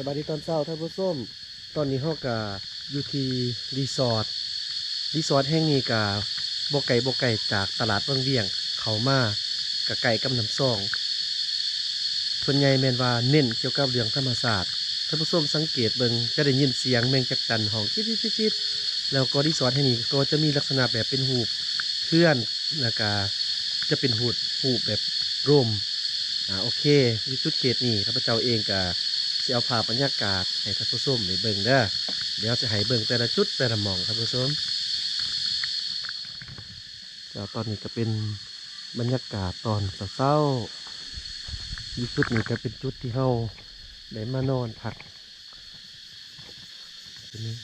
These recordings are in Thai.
บายดีตอนเช้าท่านผู้ชมตอนนี้เฮาก็อยู่ที่รีสอร์ทแห่งนี้ก็บ่ไกลจากตลาดวังเวียงเข้ามาก็ใกล้กับน้ำซ่องส่วนใหญ่แม่นว่าเน้นเกี่ยวกับเรื่องธรรมศาสตร์ท่านผู้ชมสังเกตเบิ่งจะได้ยินเสียงแมงจักจั่นฮ้องจิ๊ดๆๆๆแล้วก็รีสอร์ทแห่งนี้ก็จะมีลักษณะแบบเป็นรูปเขื่อนแล้วก็จะเป็นรูปแบบร่มโอเคอยู่จุดเขตนี้ข้าพเจ้าเองก็ สิเอาภาพบรรยากาศให้ท่านผู้ชมได้เบิ่งเด้อเดี๋ยวจะให้เบิ่งแต่ละจุดแต่ละหม่องท่านผู้ชมแล้วตอนนี้ก็เป็นบรรยากาศตอนเช้าๆอีกจุดนี้ก็เป็นจุดที่เฮาได้มานอนพักนี่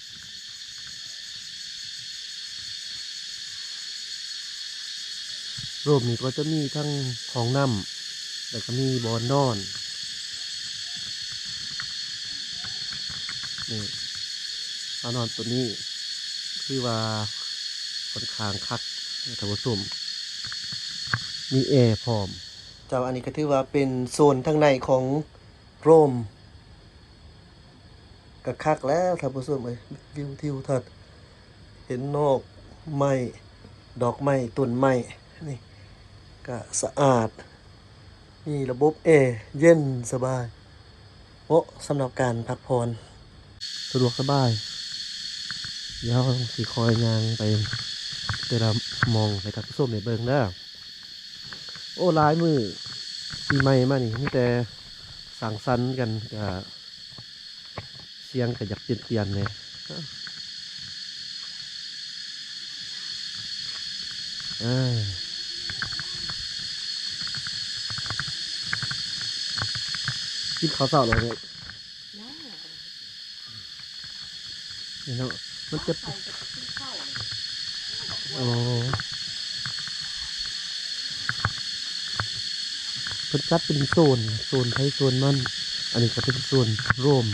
รูปนี้ก็จะมีทั้งห้องน้ำแล้วก็มีบ่อนอนนี่เอานอนตัวนี้คือว่าค่อนข้างคักท่านผู้ชมมีแอร์พร้อม เจ้าอันนี้ก็ถือว่าเป็นโซนทางในของโรมกะคักแล้วท่านผู้ชมเอ้ยวิวทิวทัศน์เห็นนอกไม้ดอกไม้ต้นไม้นี่ก็สะอาดมีระบบแอร์เย็นสบายเหมาะสำหรับการพักผ่อนสะดวกสบายเดี๋ยวสิคอยย่างไปแต่ละหมองให้ท่านผู้ชมได้เบิ่งเด้อโอ้หลายมื้อปีใหม่มานี่มีแต่สังสรรค์กันก็เสียงก็อยากเปลี่ยนๆเลยเอ้ยกินข้าวเช้าแล้วเนี่ยนี่เนาะมันจะอ๋อเพิ่นจัดเป็นโซนไผโซนมันอันนี้ก็เป็นโซนร่วม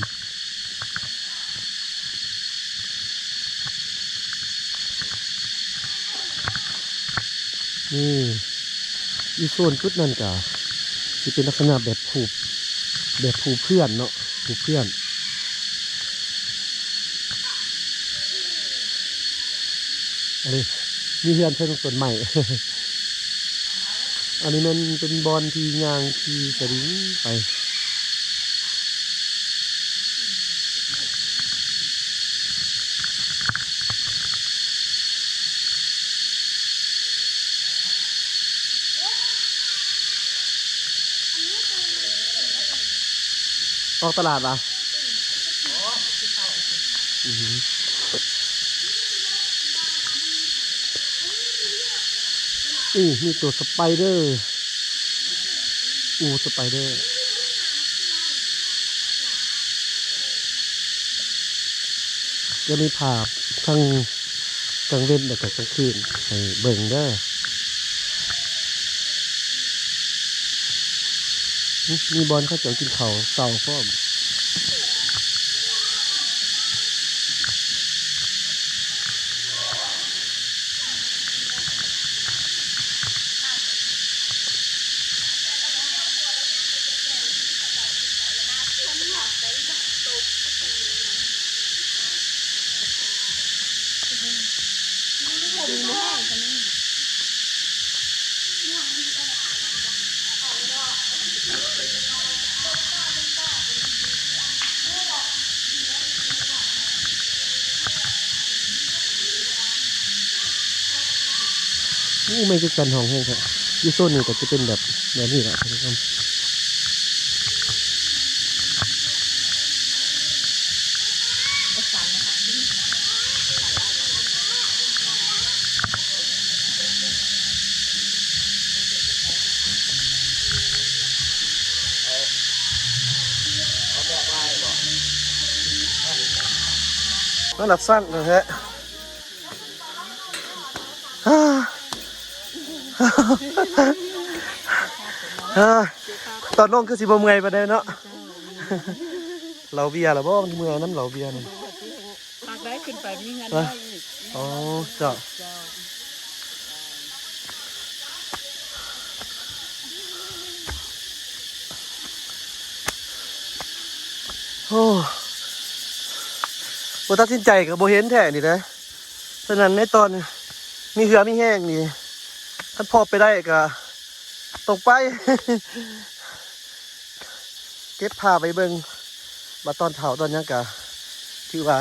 นี่อีโซนจุดนั้นก็สิเป็นลักษณะแบบผูเพื่อนเนาะผูเพื่อนอันนี้มีเพื่อนใช้ต้นใหม่ อันนี้มันเป็นบอลที่ยางที่สลิงไปออกตลาดอ่ะอือหือมีตัวสไปเดอร์สไปเดอร์จะมีภาพทั้งกลางเว้นและก็กลางคืนให้เบิ่งเด้อมีบอลเขาเจ้ากินข้าวเช้าพร้อมไม่ใช่กันห้องแห้งครับยูโซนนี่ก็จะเป็นแบบนี้แหละท่านผู้ชมระดับสั้นนะฮะตอนน้องคือสิบ่เมื่อยปานใดเนาะเราเบียร์ล่ะบ่มันเมื่อยน้ำเหลาเบียร์นี่หากได้ขึ้นไปมีเงินได้อีกอ๋อจ้ะโอ้ อ้บ่ตัดสินใจก็บ่เห็นแท้นี่เด้อฉะนั้นในตอนมีเหือมีแห้งนี่ท่านพอไปได้ก็ตกไป เก็บผ้าไปเบิ่งมาตอนเฒ่าตอนยังก็ถือว่า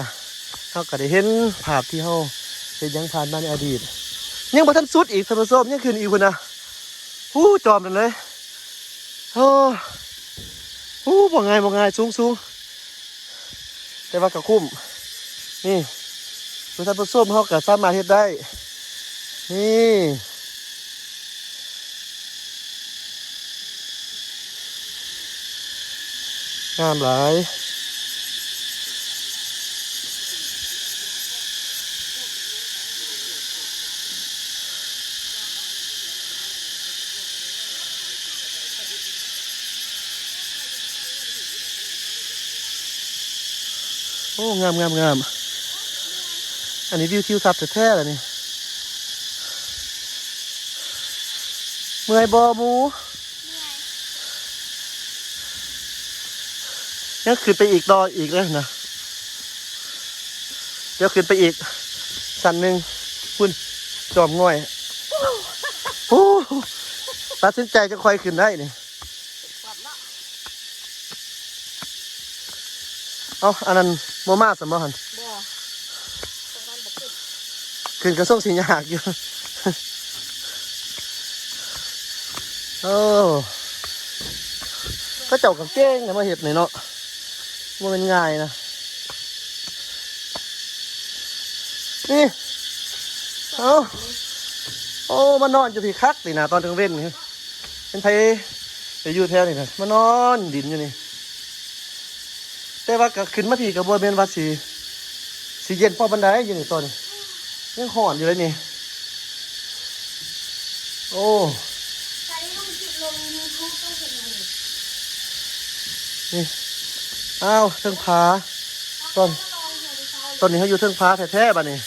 เฮาก็ได้เห็นภาพที่เฮาเป็นยังผ่านมาในอดีตยังบ่ทันสุดอีกท่านผู้ชมยังขึ้นอีกพุ่นน่ะจอมนั่นเลยโอ้บ่ง่ายสูงแต่ว่าก็คุ้มนี่ท่านผู้ชมเฮาก็สามารถเฮ็ดได้นี่งามหลายโอ้งามอันนี้วิวทิวทัศน์แท้ๆเลยนี่เมื่อยบ่หมูยังขึ้นไปอีกต่ออีกเลยนะเดี๋ยวขึ้นไปอีกชั้นหนึ่งคุณจอมง่อยโอ้ตัดสินใจจะค่อยขึ้นได้นี่เอาอันนั้นโมมาสมอหันขึ้นกระส่งสียากอยู่ โอ้ก็เจ้ากับเก้งเนี่ยมาเห็ดหน่อยเนาะมันเป็นง่ายนะนี่เอาโอ้มานอนอยู่ที่คักนี่นะตอนกลางเว้นนี่เป็นไผไปอยู่แถวนี่นะมานอนดินอยู่นี่แต่ว่าก็ขึ้นมาที่กระบวนเมนว่าสีเย็นพอบันไดอยู่นี่ตอนนี้ยังห่อนอยู่เลยนี่โอ้นี่อ้าวเทิงผาตอนนี้เขาอยู่เทิงผาแท้ๆบ้านี่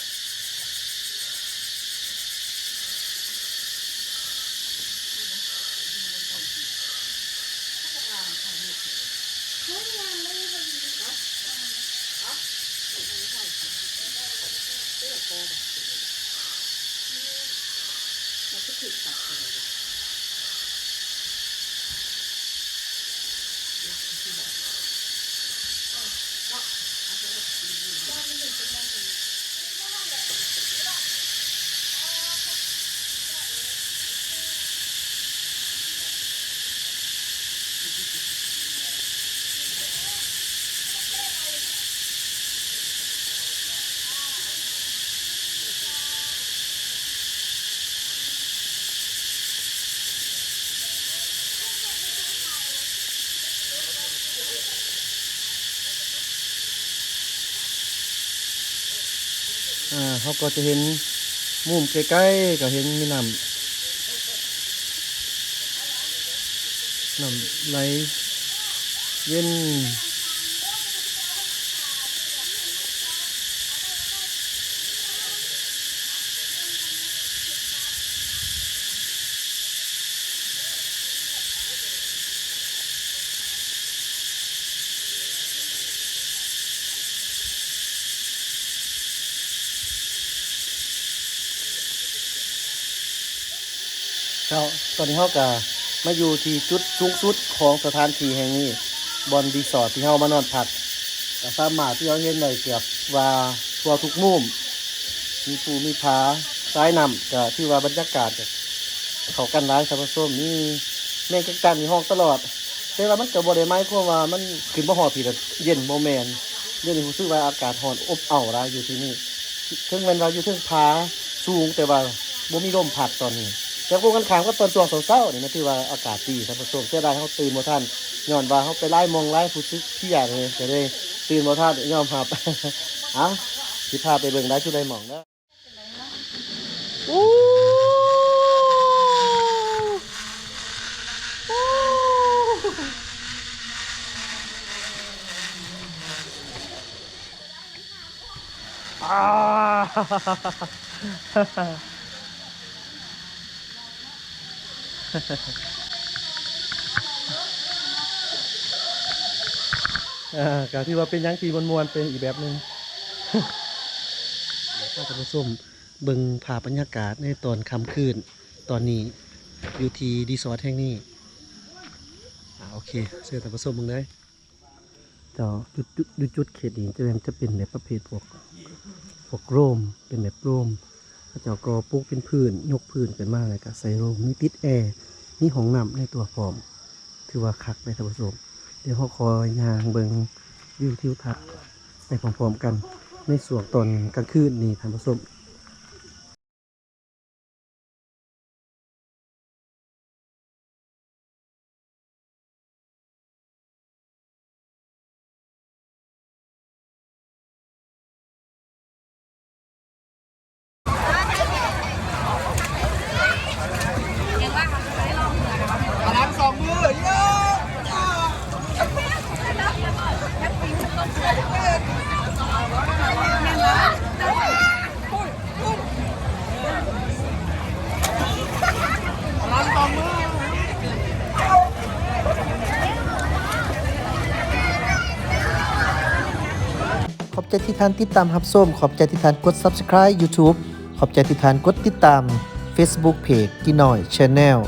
เขาก็จะเห็นมุมใกล้ๆก็เห็นมีน้ำไหลเย็นเขาตอนนี้เขาก็มาอยู่ที่จุดสูงสุดของสถานที่แห่งนี้บอนรีสอร์ทที่เขามานอนพักก็สามารถที่เขาเห็นได้เกือบว่าทั่วทุกมุมมีภูมีผาซ้ายนำก็ที่ว่าบรรยากาศเขากันร้ายครับส้มนี่แม่งกันมีห้องตลอดแต่ว่ามันกับบริไม้เพราะว่ามันขึ้นบ่หอผีแต่เย็นโมแมนเดี๋ยวนี้ผมซื้อว่าอากาศร้อนอบอ้าวร้ายอยู่ที่นี่ถึงแม้ว่าอยู่ถึงผาสูงแต่ว่าบ่มีลมพัดตอนนี้แต่พวกกันขามก็ตอนช่วงเช้าๆนี่นะที่ว่าอากาศดีครับส้มเสียดายเขาตื่นบ่ทันย้อนว่าเขาไปไล่มองไล่ผู้ซึกที่อยากเลยจะได้ตื่นบ่ทันยอมหับ เอ้าสิพาไปเบิ่งได้ชุดใดหม่องนะโอ้อ่า ง ก็ที่ว่าเป็นหยังที่มวนๆเป็นอีกแบบหนึง ถ้าท่านผู้ชมเบิ่งภาพบรรยากาศในตอนค่ำคืนตอนนี้อยู่ที่รีสอร์ทแห่งนี้โอเคเชิญท่านผู้ชมเบิ่งเลยเจ้าจุดเขตนี้จะเป็นแบบประเภทพวกโรมเป็นแบบโรมเขาเจ้าก็ปลูกเป็นพื้นยกพื้นขึ้นมาแล้วก็ใส่โรมมีติดแอร์มีห้องน้ำในตัวพร้อมถือว่าคักเลยท่านผู้ชมเดี๋ยวเขาคอยย่างเบิ่งวิวทิวทัศน์ไปพร้อมๆกันในส่วนตอนกลางคืนนี้ท่านผู้ชม ขอบใจที่ท่านติดตามรับชมขอบใจที่ท่านกด Subscribe YouTube ขอบใจที่ท่านกดติดตาม Facebook Page กี่หน่อย Channel